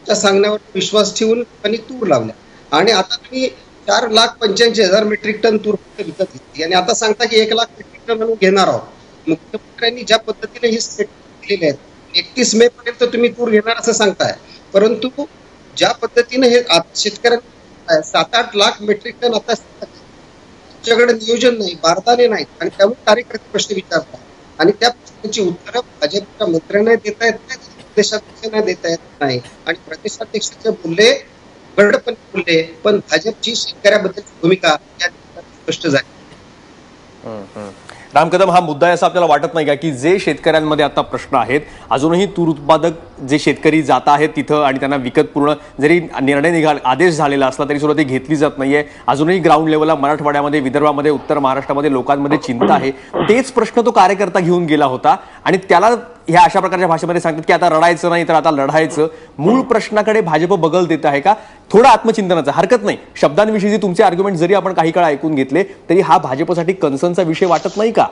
Speaker 4: त्या सांगण्यावर विश्वास ठेवून त्यांनी तूर लावल्या आणि आता तुम्ही 4,85,000 मेट्रिक टन तूर विकत घेतली आणि आता सांगता की 1 लाख मेट्रिक टन म्हणून घेणार आहोत. मुख्यमंत्र्यांनी ज्या पद्धतीने ही स्टेटमेंट दिलेले आहेत 31 मे पर्यंत तुम्ही तूर घेणार असं सांगताय, परंतु ज्या पद्धतीने हे शेतकऱ्यांना 7-8 लाख मेट्रिक टन आता तुमच्याकडे नियोजन नाही, बारदाने नाहीत आणि त्यामुळे कार्यकर्ते प्रश्न विचारतात आणि त्या प्रश्नाची उत्तरं भाजपच्या मंत्र्यांना देता येत नाही, प्रदेशाध्यक्षांना देता येत नाही आणि प्रदेशाध्यक्षाचे बोलले गडपणे बोलले, पण भाजपची शेतकऱ्याबद्दलची भूमिका या स्पष्ट झाली.
Speaker 1: राम कदम, हा मुद्दा आहे असं आपल्याला वाटत नाही का की जे शेतकऱ्यांमध्ये आता प्रश्न आहेत, अजूनही तूर उत्पादक जे शेतकरी जात आहेत तिथं आणि त्यांना विकत पूर्ण जरी निर्णय आदेश झालेला असला तरी सुद्धा ती घेतली जात नाहीये. अजूनही ग्राउंड लेवलला मराठवाड्यामध्ये, विदर्भामध्ये, उत्तर महाराष्ट्रामध्ये लोकांमध्ये चिंता आहे. तेच प्रश्न तो कार्यकर्ता घेऊन गेला होता आणि त्याला ह्या अशा प्रकारच्या भाषेमध्ये सांगतात की आता रडायचं नाही तर आता लढायचं. मूळ प्रश्नाकडे भाजप बगल देत आहे का? थोडं आत्मचिंतनाचं हरकत नाही. शब्दांविषयी तुमचे आर्ग्युमेंट जरी आपण काही काळ ऐकून घेतले तरी हा भाजपसाठी कन्सर्नचा विषय वाटत नाही का?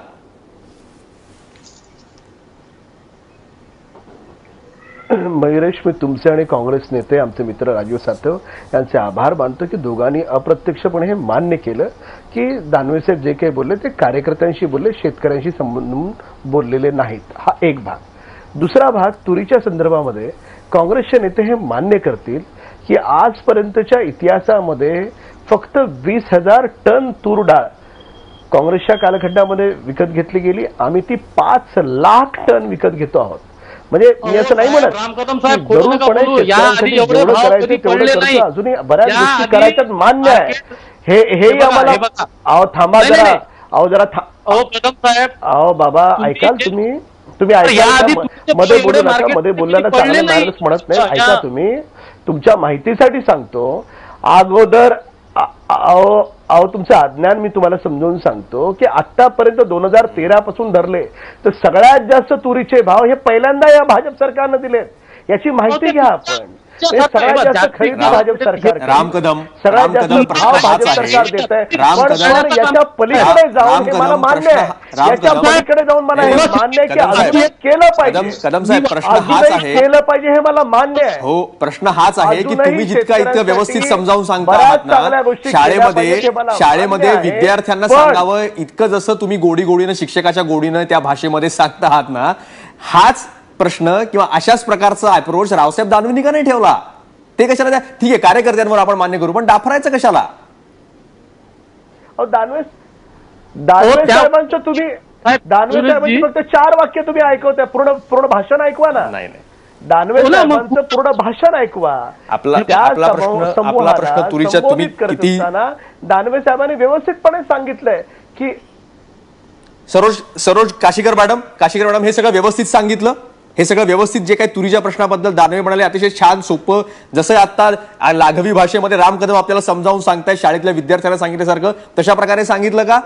Speaker 2: मयुरेश, मी तुमचे आणि काँग्रेस नेते आमचे मित्र राजीव सातव यांचे आभार मानतो की दोघांनी अप्रत्यक्षपणे हे मान्य केलं की दानवे साहेब जे काही बोलले ते कार्यकर्त्यांशी बोलले, शेतकऱ्यांशी संबंधून बोललेले नाहीत. हा एक भाग. दुसरा भाग, तुरीच्या संदर्भामध्ये काँग्रेसचे नेते हे मान्य करतील की आजपर्यंतच्या इतिहासामध्ये फक्त 20,000 टन तूर डाळ काँग्रेसच्या कालखंडामध्ये विकत घेतली गेली. आम्ही ती 5 लाख टन विकत घेतो आहोत. म्हणजे मी असं नाही म्हणत जरूरपणे शेतकऱ्यांसाठी जेवढं करायचं तेवढं करतो, अजूनही बऱ्याच गोष्टी करायच्यात, मान्य आहे. हे आम्हाला थांबा जरा, अहो बाबा ऐकाल तुम्ही ऐका, मध्ये बोलू नका, मध्ये बोलल्याला चांगलं मॅनर्स म्हणत नाही. ऐका, तुम्ही तुमच्या माहितीसाठी सांगतो अगोदर. अहो तुमचं अज्ञान मी तुम्हाला समजावून सांगतो की आतापर्यंत 2013 पासून धरले तर सगळ्यात जास्त तुरीचे भाव हे पहिल्यांदा या भाजप सरकारनं दिलेत. याची माहिती घ्या आपण. सगळ्यात जास्त खरेदी भाजप सरकार,
Speaker 1: राम कदम,
Speaker 2: सगळ्यात जास्त भाव भाजप सरकार देत आहे. पण याच्या पलीकडे जाऊन हे मला मान्य आहे, याच्या पलीकडे जाऊन मला हे मान्य आहे की अजून केलं पाहिजे.
Speaker 1: कदम साहेब, प्रश्न हाच आहे,
Speaker 2: केलं पाहिजे हे मला मान्य आहे.
Speaker 1: हो, प्रश्न हाच आहे की तुम्ही इतकं व्यवस्थित समजावून सांगता आहात ना, शाळेमध्ये विद्यार्थ्यांना सांगावं इतकं जसं तुम्ही गोडीनं शिक्षकाच्या गोडीनं त्या भाषेमध्ये सांगता आहात ना, हाच प्रश्न किंवा अशाच प्रकारचा अप्रोच रावसाहेब दानवेंनी का नाही ठेवला? ते कशाला द्या? ठीक आहे, कार्यकर्त्यांवर आपण मान्य करू, पण डाफरायचं कशाला? दानवे साहेबांचं तुम्ही साहेबांची फक्त 4 वाक्य तुम्ही ऐकवताय, पूर्ण भाषण ऐकवा ना. नाही,
Speaker 2: दानवे साहेबांचं पूर्ण भाषण ऐकवा.
Speaker 1: आपला प्रश्न तुरीच्या तुम्ही किती
Speaker 2: दानवे साहेबांनी व्यवस्थितपणे सांगितलंय की
Speaker 1: सरोज काशीकर मॅडम हे सगळं व्यवस्थित सांगितलं. हे सगळं व्यवस्थित जे काही तुरीच्या प्रश्नाबद्दल दानवे म्हणाले अतिशय छान, सोपं, जसं आता लाघवी भाषेमध्ये राम कदम आपल्याला समजावून सांगताय शाळेतल्या विद्यार्थ्यांना सांगितल्यासारखं, तशा प्रकारे सांगितलं का?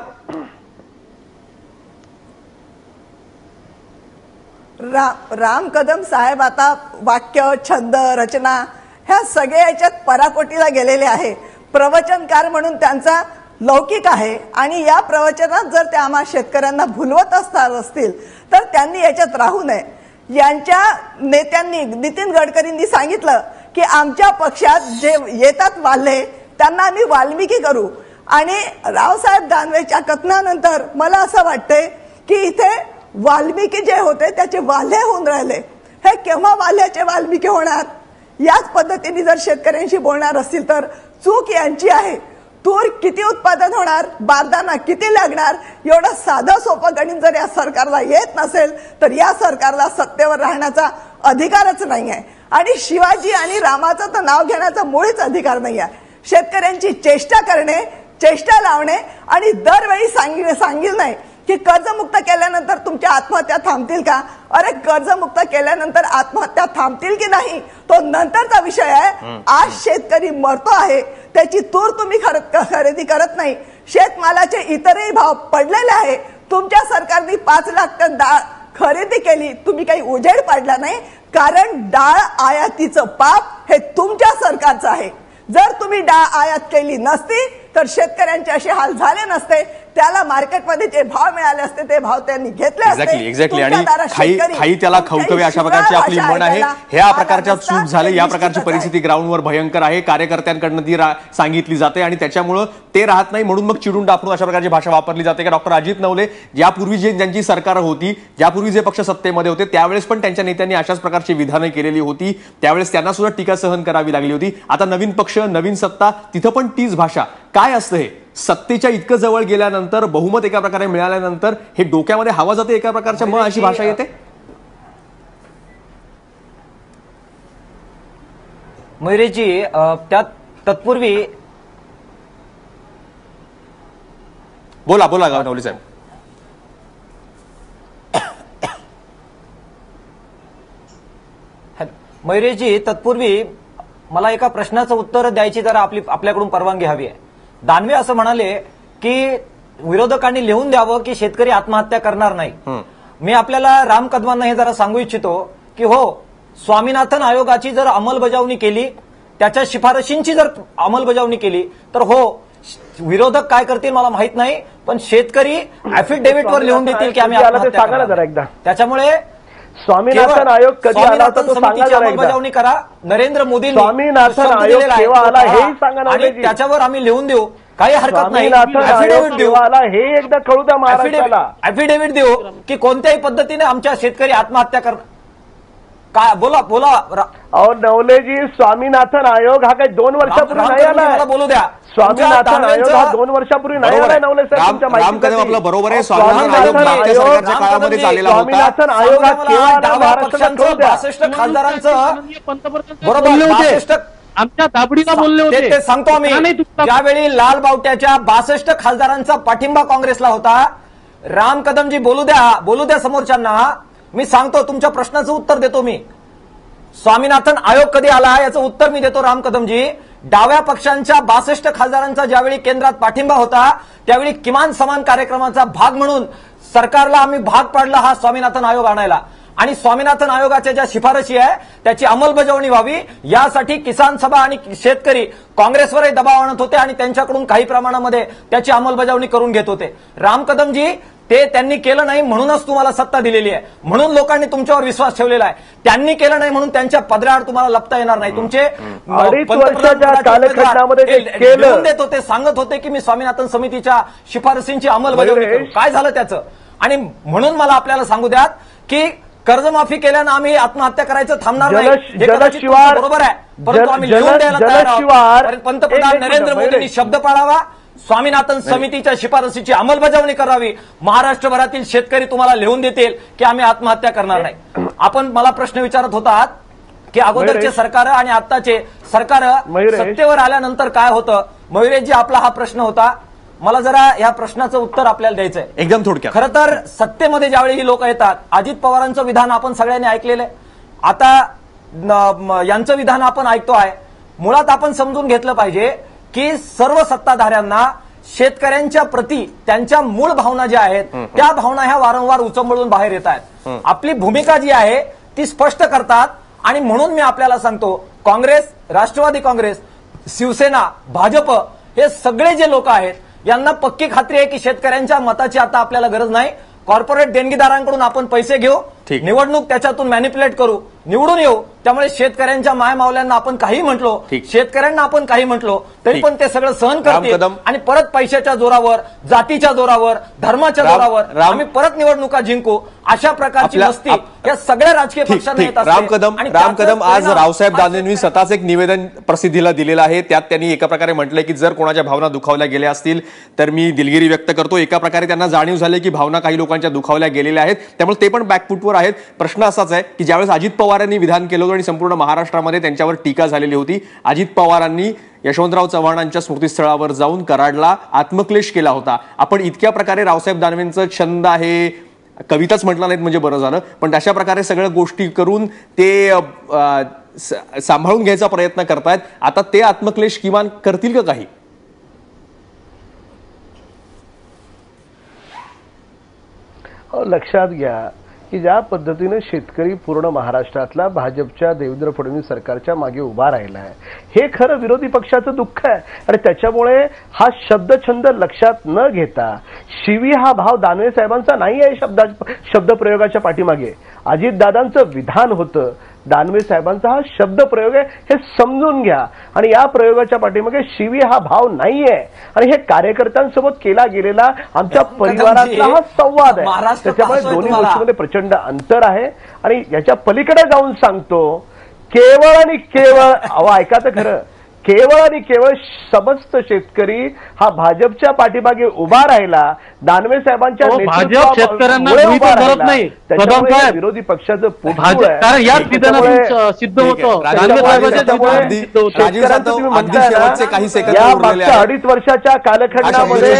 Speaker 3: राम कदम साहेब आता वाक्य, छंद, रचना ह्या सगळ्या याच्यात पराकोटीला गेलेले आहे. प्रवचनकार म्हणून त्यांचा लौकिक आहे आणि या प्रवचनात जर ते आम्हा शेतकऱ्यांना भुलवत असतील तर त्यांनी याच्यात राहू नये. यांच्या नेत्यांनी, नितीन गडकरींनी सांगितलं की आमच्या पक्षात जे येतात वाल्हे त्यांना आम्ही वाल्मिकी करू. आणि रावसाहेब दानवेच्या कथनानंतर मला असं वाटतंय की इथे वाल्मिकी जे होते त्याचे वाल्हे होऊन राहिले. हे केव्हा वाल्ह्याचे वाल्मिकी होणार? याच पद्धतीने जर शेतकऱ्यांशी बोलणार असतील तर चूक यांची आहे. तूर किती उत्पादन होणार, बारदाना किती लागणार, एवढं साधं सोपं गणित जर या सरकारला येत नसेल तर या सरकारला सत्तेवर राहण्याचा अधिकारच नाही आहे. आणि शिवाजी आणि रामाचं तर नाव घेण्याचा मुळीच अधिकार नाही आहे. शेतकऱ्यांची चेष्टा करणे, चेष्टा लावणे आणि दरवेळी सांगितलं नाही की कर्जमुक्त केल्यानंतर तुमच्या आत्महत्या थांबतील का? अरे कर्जमुक्त केल्यानंतर आत्महत्या थांबतील की नाही तो नंतरचा विषय आहे. आज शेतकरी मरतो आहे, त्याची तूर तुम्ही खरेदी करत नाही. शेतमालाचे इतरही भाव पडलेले आहे. तुमच्या सरकारने 5 लाख टन डाळ खरेदी केली, तुम्ही काही उजेड पाडला नाही, कारण डाळ आयातीचं पाप हे तुमच्या सरकारचं आहे. जर तुम्ही डाळ आयात केली नसती तर शेतकऱ्यांचे असे हाल झाले नसते. त्याला मार्केटमध्ये जे भाव मिळाले असते ते भाव त्यांनी घेतले असते.
Speaker 1: एक्झॅक्टली. आणि खाई त्याला खवखवे अशा प्रकारची आपली म्हण आहे. ह्या प्रकारच्या चूक झाले, या प्रकारची परिस्थिती ग्राउंडवर भयंकर आहे. कार्यकर्त्यांकडनं ती सांगितली जाते आणि त्याच्यामुळे ते राहत नाही, म्हणून मग चिडून डाफरून अशा प्रकारची भाषा वापरली जाते. का डॉक्टर अजित नवले यापूर्वी ज्यांची सरकार होती, ज्यापूर्वी जे पक्ष सत्तेमध्ये होते त्यावेळेस पण त्यांच्या नेत्यांनी अशाच प्रकारची विधानं केलेली होती. त्यावेळेस त्यांना सुद्धा टीका सहन करावी लागली होती. आता नवीन पक्ष, नवीन सत्ता, तिथं पण तीच भाषा. काय असतं हे? सत्तेच्या इतकं जवळ गेल्यानंतर, बहुमत एका प्रकारे मिळाल्यानंतर हे डोक्यामध्ये हवा जाते एका प्रकारच्या, मग अशी भाषा येते.
Speaker 7: मयुरेजी, त्यात तत्पूर्वी
Speaker 1: बोला नवले साहेब.
Speaker 7: मयुरेजी, तत्पूर्वी मला एका प्रश्नाचं उत्तर द्यायची जरा आपल्याकडून परवानगी हवी आहे. दानवे असं म्हणाले की विरोधकांनी लिहून द्यावं की शेतकरी आत्महत्या करणार नाही. मी आपल्याला राम कदमांना हे जरा सांगू इच्छितो की हो, स्वामीनाथन आयोगाची जर अंमलबजावणी केली, त्याच्या शिफारशींची जर अंमलबजावणी केली तर हो, विरोधक काय करतील मला माहित नाही, पण शेतकरी ऍफिडेव्हिटवर लिहून देतील की आम्ही आत्महत्या करणार. त्याच्यामुळे
Speaker 2: स्वामीनाथन आयोग कधी आला होता तो सांगा जरा एकदा.
Speaker 7: अंमलबजावणी करा. नरेंद्र मोदींनी
Speaker 2: स्वामीनाथन आयोग केव्हा आला हेही सांगा ना.
Speaker 7: आणि त्याच्यावर आम्ही लिहून देऊ, काही हरकत नाही.
Speaker 2: ऍफिडेव्हिट देऊ, हे एकदा कळू द्या महाराष्ट्राला.
Speaker 7: ऍफिडेव्हिट देऊ की कोणत्याही पद्धतीने आमच्या शेतकरी आत्महत्या करणार. काय बोला बोला.
Speaker 2: अहो नवलेजी, स्वामीनाथन आयोग हा काही 2 वर्षापूर्वी नाही आला.
Speaker 7: बोलू द्या.
Speaker 2: स्वामीनाथन आयोग हा 2 वर्षापूर्वी नाही आला. नवले साहेब, तुमच्या
Speaker 1: रामकदम आपलं बरोबर आहे.
Speaker 2: स्वामीनाथन आयोग हा केव्हा आला महाराष्ट्राला?
Speaker 7: 62 खासदारांचं
Speaker 5: बरोबर आमच्या दाबडीला बोलले होते
Speaker 7: ते सांगतो आम्ही. ज्यावेळी लाल बावट्याच्या 62 खासदारांचा पाठिंबा काँग्रेसला होता, राम कदमजी बोलू द्या समोरच्यांना. मी सांगतो, तुमच्या प्रश्नाचं उत्तर देतो मी. स्वामीनाथन आयोग कधी आला याचं उत्तर मी देतो राम कदमजी. डाव्या पक्षांच्या 62 खासदारांचा ज्यावेळी केंद्रात पाठिंबा होता, त्यावेळी किमान समान कार्यक्रमाचा भाग म्हणून सरकारला आम्ही भाग पाडला हा स्वामीनाथन आयोग आणायला. आणि स्वामीनाथन आयोगाच्या ज्या शिफारशी आहे त्याची अंमलबजावणी व्हावी यासाठी किसान सभा आणि शेतकरी काँग्रेसवरही दबाव आणत होते आणि त्यांच्याकडून काही प्रमाणामध्ये त्याची अंमलबजावणी करून घेत होते. राम कदमजी, ते त्यांनी केलं नाही म्हणूनच तुम्हाला सत्ता दिलेली आहे, म्हणून लोकांनी तुमच्यावर विश्वास ठेवलेला आहे. त्यांनी केलं नाही म्हणून त्यांच्या पदराआड तुम्हाला लपता येणार नाही. तुमचे लिहून देत होते, सांगत होते की मी स्वामीनाथन समितीच्या शिफारसींची अंमलबजावणी करू. काय झालं त्याचं? आणि म्हणून मला आपल्याला सांगू द्यात की कर्जमाफी केल्यानं आम्ही आत्महत्या करायचं थांबणार नाही. बरोबर आहे, परंतु आम्ही लिहून द्यायला तयार आहोत. पंतप्रधान नरेंद्र मोदींनी शब्द पाळावा, स्वामीनाथन समितीच्या शिफारसीची अंमलबजावणी करावी. महाराष्ट्रभरातील शेतकरी तुम्हाला लिहून देतील की आम्ही आत्महत्या करणार नाही. आपण मला प्रश्न विचारत होतात की अगोदरचे सरकार आणि आताचे सरकार सत्तेवर आल्यानंतर काय होतं. मयुरेशजी, आपला हा प्रश्न होता. मला जरा या प्रश्नाचं उत्तर आपल्याला द्यायचंय
Speaker 1: एकदम थोडक्यात.
Speaker 7: खरं तर सत्तेमध्ये ज्यावेळी ही लोक येतात, अजित पवारांचं विधान आपण सगळ्यांनी ऐकलेलं आहे, आता यांचं विधान आपण ऐकतो आहे. मुळात आपण समजून घेतलं पाहिजे की सर्व सत्ताधाऱ्यांना शेतकऱ्यांच्या प्रती त्यांच्या मूळ भावना ज्या आहेत त्या भावना ह्या वारंवार उचंबळून बाहेर येत आहेत. आपली भूमिका जी आहे ती स्पष्ट करतात. आणि म्हणून मी आपल्याला सांगतो, काँग्रेस, राष्ट्रवादी काँग्रेस, शिवसेना, भाजप हे सगळे जे लोक आहेत यांना पक्की खात्री आहे की शेतकऱ्यांच्या मताची आता आपल्याला गरज नाही. कॉर्पोरेट देणगीदारांकडून आपण पैसे घेऊ, निवडणूक त्याच्यातून मॅनिप्युलेट करू, निवडून येऊ. त्यामुळे शेतकऱ्यांच्या मायमावल्यांना आपण काही म्हटलो, शेतकऱ्यांना आपण काही म्हटलो तरी पण ते सगळं सहन करतील आणि परत पैशाच्या जोरावर, जातीच्या जोरावर, धर्माच्या जोरावर आम्ही परत निवडणुका जिंकू. अशा प्रकारची मस्ती या सगळ्या राजकीय पक्षांना येत असते.
Speaker 1: रामकदम, आज रावसाहेब दानवेंनी स्वतःच एक निवेदन प्रसिद्धीला दिलेलं आहे. त्यात त्यांनी एका प्रकारे म्हटलंय की जर कोणाच्या भावना दुखावल्या गेल्या असतील तर मी दिलगिरी व्यक्त करतो. एका प्रकारे त्यांना जाणीव झाली की भावना काही लोकांच्या दुखावल्या गेलेल्या आहेत, त्यामुळे ते पण बॅकफुटवर आहेत. प्रश्न असाच आहे की ज्यावेळेस अजित पवारांनी विधान केलं होतं आणि संपूर्ण महाराष्ट्रामध्ये त्यांच्यावर टीका झालेली होती, अजित पवारांनी यशवंतराव चव्हाणांच्या स्मृतीस्थळावर जाऊन कराडला आत्मक्लेश केला होता. आपण इतक्या प्रकारे रावसाहेब दानवेंचं छंद आहे, कविताच म्हटलं नाहीत म्हणजे बरं झालं, पण अशा प्रकारे सगळ्या गोष्टी करून ते सांभाळून घ्यायचा प्रयत्न करतायत. आता ते आत्मक्लेश किमान करतील का काही?
Speaker 2: लक्षात घ्या की ज्या पद्धतीने शेतकरी पूर्ण महाराष्ट्रातला भाजपच्या देवेंद्र फडणवीस सरकारच्या मागे उभा राहिला आहे, हे खरं विरोधी पक्षाचं दुःख आहे. आणि त्याच्यामुळे हा शब्दछंद लक्षात न घेता शिवी हा भाव दानवे साहेबांचा नाही आहे. शब्दप्रयोगाच्या पाठीमागे अजितदादांचं विधान होतं, दानवे साहेबांचा हा शब्दप्रयोग आहे, हे समजून घ्या. आणि या प्रयोगाच्या पाठीमागे शिवी हा भाव नाहीये. आणि हे कार्यकर्त्यांसोबत केला गेलेला आमच्या परिवारातला हा संवाद आहे. त्याच्यामुळे दोन्ही गोष्टींमध्ये प्रचंड अंतर आहे. आणि याच्या पलीकडे जाऊन सांगतो, केवळ आणि केवळ, अहो ऐका तर खरं, केवळ आणि केवळ समस्त शेतकरी हा भाजपच्या पाठीमागे उभा राहिला, दानवे साहेबांच्या
Speaker 5: भाजप शेतकऱ्यांना नाही,
Speaker 2: विरोधी पक्षाचं
Speaker 5: सिद्ध होतं.
Speaker 2: काही सेकंद 2.5 वर्षाच्या कालखंडामध्ये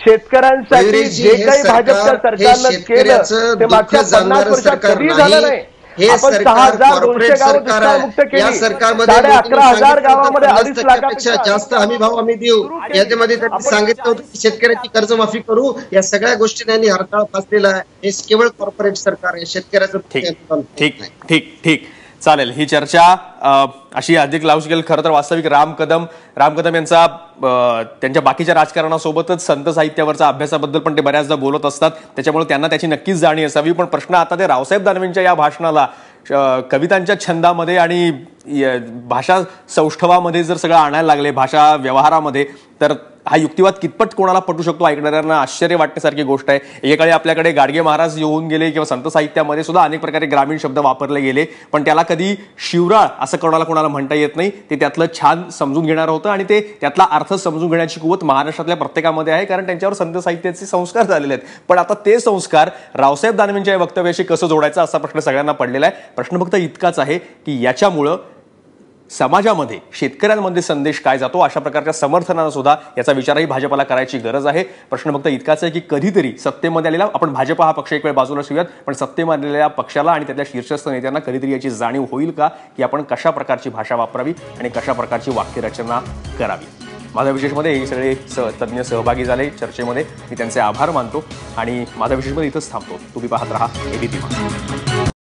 Speaker 2: शेतकऱ्यांसाठी जे काही भाजपच्या सरकारनं केलं ते मागच्या 50 वर्षात कधी झालं नाही.
Speaker 4: हे
Speaker 2: आपण
Speaker 4: सरकार
Speaker 2: 6,200
Speaker 4: कॉर्पोरेट
Speaker 2: गावं
Speaker 4: सरकार
Speaker 2: दुष्काळमुक्त
Speaker 4: आहे.
Speaker 2: केली.
Speaker 4: या सरकारमध्ये
Speaker 2: 11,500 गावामध्ये 2.5
Speaker 4: 50%
Speaker 2: लाखापेक्षा
Speaker 4: जास्त हमी भाव आम्ही देऊ. याच्यामध्ये त्यांनी सांगितलं होतं की शेतकऱ्याची कर्जमाफी करू. या सगळ्या गोष्टी त्यांनी हरताळ फासलेला आहे. हे केवळ कॉर्पोरेट सरकार आहे. शेतकऱ्याचं
Speaker 1: ठीक ठीक ठीक चालेल. ही चर्चा अशी अधिक लावू शकेल. खरं तर वास्तविक राम कदम यांचा त्यांच्या बाकीच्या राजकारणासोबतच संत साहित्यावरच्या अभ्यासाबद्दल पण ते बऱ्याचदा बोलत असतात, त्याच्यामुळे त्यांना त्याची नक्कीच जाणीव असावी. पण प्रश्न आता ते रावसाहेब दानवेंच्या या भाषणाला कवितांच्या छंदामध्ये आणि भाषा सौष्ठवामध्ये जर सगळं आणायला लागले, भाषा व्यवहारामध्ये, तर हा युक्तिवाद कितपत कोणाला पटू शकतो ऐकणाऱ्यांना आश्चर्य वाटण्यासारखी गोष्ट आहे. एकेकाळी आपल्याकडे गाडगे महाराज येऊन गेले किंवा संत साहित्यामध्ये सुद्धा अनेक प्रकारे ग्रामीण शब्द वापरले गेले, पण त्याला कधी शिवराळ असं कोणाला म्हणता येत नाही. ते त्यातलं छान समजून घेणार होतं आणि ते त्यातला अर्थ समजून घेण्याची कुवत महाराष्ट्रातल्या प्रत्येकामध्ये आहे, कारण त्यांच्यावर संत साहित्याचे संस्कार झालेले आहेत. पण आता ते संस्कार रावसाहेब दानवेंच्या या वक्तव्याशी कसं जोडायचं असा प्रश्न सगळ्यांना पडलेला आहे. प्रश्न फक्त इतकाच आहे की याच्यामुळं समाजामध्ये शेतकऱ्यांमध्ये संदेश काय जातो, अशा प्रकारच्या समर्थनानं सुद्धा याचा विचारही भाजपला करायची गरज आहे. प्रश्न फक्त इतकाच आहे की कधीतरी सत्तेमध्ये आलेला, आपण भाजप हा पक्ष एक वेळ बाजूला ठेवूयात, पण सत्तेमध्ये आलेल्या पक्षाला आणि त्यातल्या शीर्षस्थ नेत्यांना कधीतरी याची जाणीव होईल का की आपण कशा प्रकारची भाषा वापरावी आणि कशा प्रकारची वाक्यरचना करावी. माझा विशेषमध्ये हे सगळे तज्ज्ञ सहभागी झाले चर्चेमध्ये, मी त्यांचे आभार मानतो आणि माझा विशेषमध्ये इथंच थांबतो. तुम्ही पाहत राहा एबीपी.